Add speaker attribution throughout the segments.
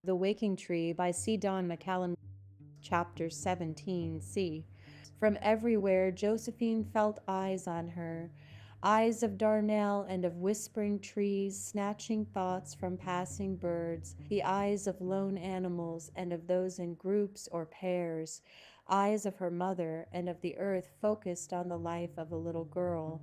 Speaker 1: The Waking Tree by C. Don McCallum, Chapter 17c. From everywhere, Josephine felt eyes on her, eyes of darnel and of whispering trees, snatching thoughts from passing birds, the eyes of lone animals and of those in groups or pairs, eyes of her mother and of the earth focused on the life of a little girl.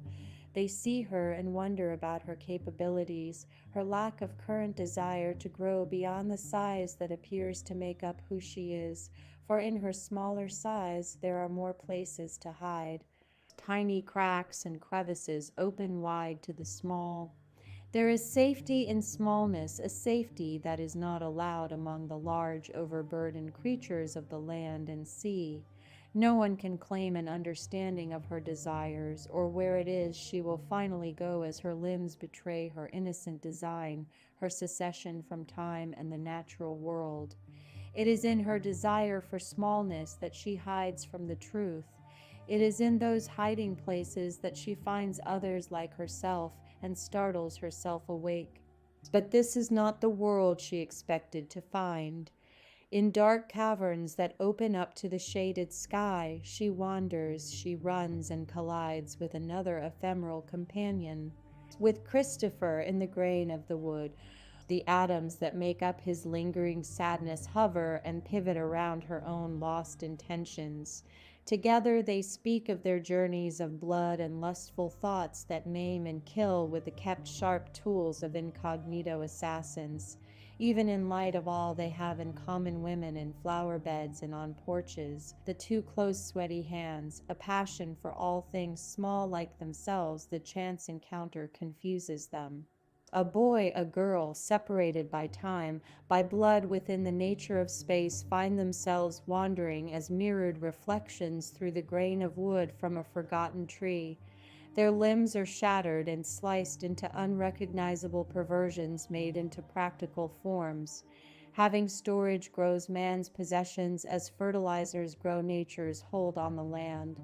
Speaker 1: They see her and wonder about her capabilities, her lack of current desire to grow beyond the size that appears to make up who she is, for in her smaller size there are more places to hide. Tiny cracks and crevices open wide to the small. There is safety in smallness, a safety that is not allowed among the large, overburdened creatures of the land and sea. No one can claim an understanding of her desires, or where it is she will finally go as her limbs betray her innocent design, her secession from time and the natural world. It is in her desire for smallness that she hides from the truth. It is in those hiding places that she finds others like herself and startles herself awake. But this is not the world she expected to find. In dark caverns that open up to the shaded sky, she wanders, she runs and collides with another ephemeral companion. With Christopher in the grain of the wood, the atoms that make up his lingering sadness hover and pivot around her own lost intentions. Together they speak of their journeys of blood and lustful thoughts that maim and kill with the kept sharp tools of incognito assassins. Even in light of all they have in common, women in flower beds and on porches, the two close sweaty hands, a passion for all things small like themselves, the chance encounter confuses them. A boy, a girl, separated by time, by blood within the nature of space, find themselves wandering as mirrored reflections through the grain of wood from a forgotten tree. Their limbs are shattered and sliced into unrecognizable perversions made into practical forms. Having storage grows man's possessions as fertilizers grow nature's hold on the land.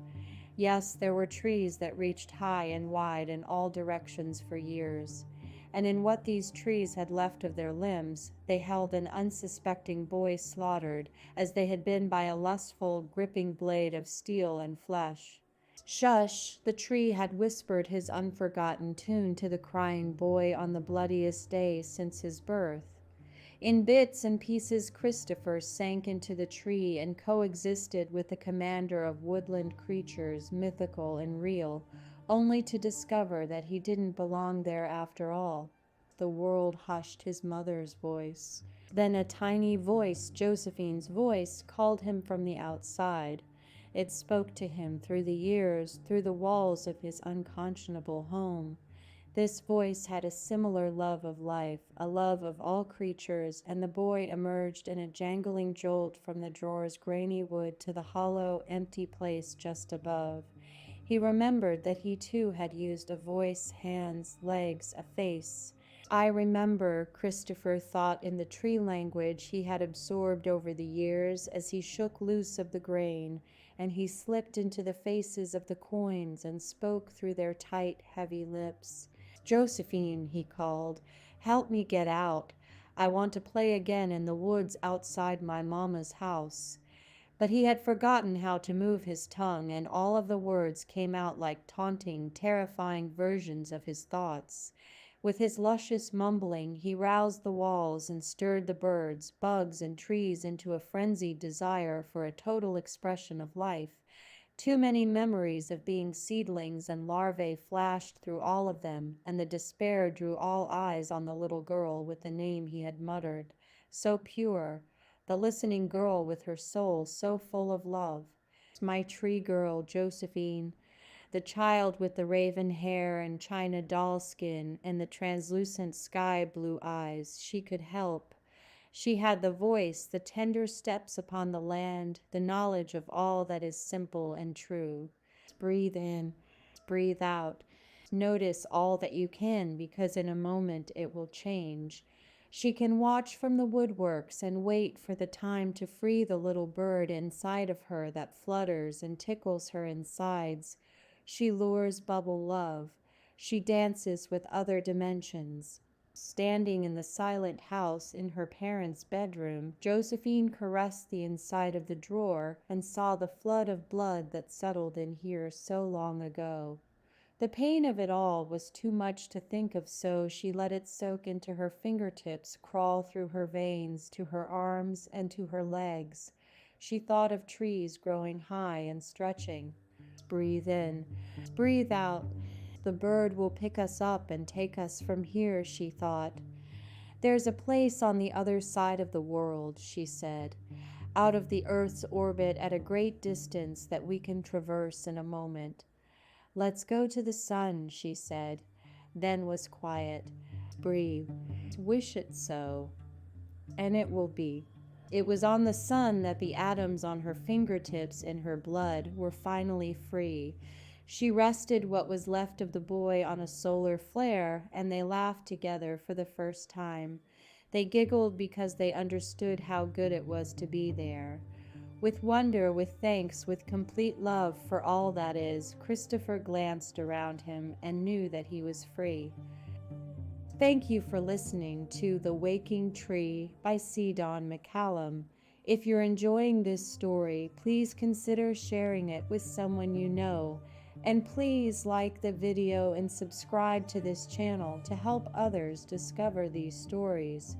Speaker 1: Yes, there were trees that reached high and wide in all directions for years. And in what these trees had left of their limbs, they held an unsuspecting boy slaughtered, as they had been by a lustful, gripping blade of steel and flesh. Shush! The tree had whispered his unforgotten tune to the crying boy on the bloodiest day since his birth. In bits and pieces, Christopher sank into the tree and coexisted with the commander of woodland creatures, mythical and real, only to discover that he didn't belong there after all. The world hushed his mother's voice. Then a tiny voice, Josephine's voice, called him from the outside. It spoke to him through the years, through the walls of his unconscionable home. This voice had a similar love of life, a love of all creatures, and the boy emerged in a jangling jolt from the drawer's grainy wood to the hollow, empty place just above. He remembered that he too had used a voice, hands, legs, a face. I remember, Christopher thought in the tree language he had absorbed over the years as he shook loose of the grain, and he slipped into the faces of the coins and spoke through their tight, heavy lips. Josephine, he called, help me get out. I want to play again in the woods outside my mamma's house. But he had forgotten how to move his tongue, and all of the words came out like taunting, terrifying versions of his thoughts. With his luscious mumbling, he roused the walls and stirred the birds, bugs, and trees into a frenzied desire for a total expression of life. Too many memories of being seedlings and larvae flashed through all of them, and the despair drew all eyes on the little girl with the name he had muttered. So pure, the listening girl with her soul so full of love. My tree girl, Josephine, the child with the raven hair and china doll skin and the translucent sky blue eyes. She could help. She had the voice, the tender steps upon the land, the knowledge of all that is simple and true. Breathe in, breathe out. Notice all that you can, because in a moment it will change. She can watch from the woodworks and wait for the time to free the little bird inside of her that flutters and tickles her insides. She lures bubble love. She dances with other dimensions. Standing in the silent house in her parents' bedroom, Josephine caressed the inside of the drawer and saw the flood of blood that settled in here so long ago. The pain of it all was too much to think of, so she let it soak into her fingertips, crawl through her veins to her arms and to her legs. She thought of trees growing high and stretching. Breathe in, breathe out. The bird will pick us up and take us from here, she thought. There's a place on the other side of the world, she said, out of the earth's orbit at a great distance that we can traverse in a moment. Let's go to the sun, she said, then was quiet. Breathe, wish it so, and it will be. It was on the sun that the atoms on her fingertips in her blood were finally free. She rested what was left of the boy on a solar flare, and they laughed together for the first time. They giggled because they understood how good it was to be there. With wonder, with thanks, with complete love for all that is, Christopher glanced around him and knew that he was free. Thank you for listening to The Waking Tree by C. Don McCallum. If you're enjoying this story, please consider sharing it with someone you know. And please like the video and subscribe to this channel to help others discover these stories.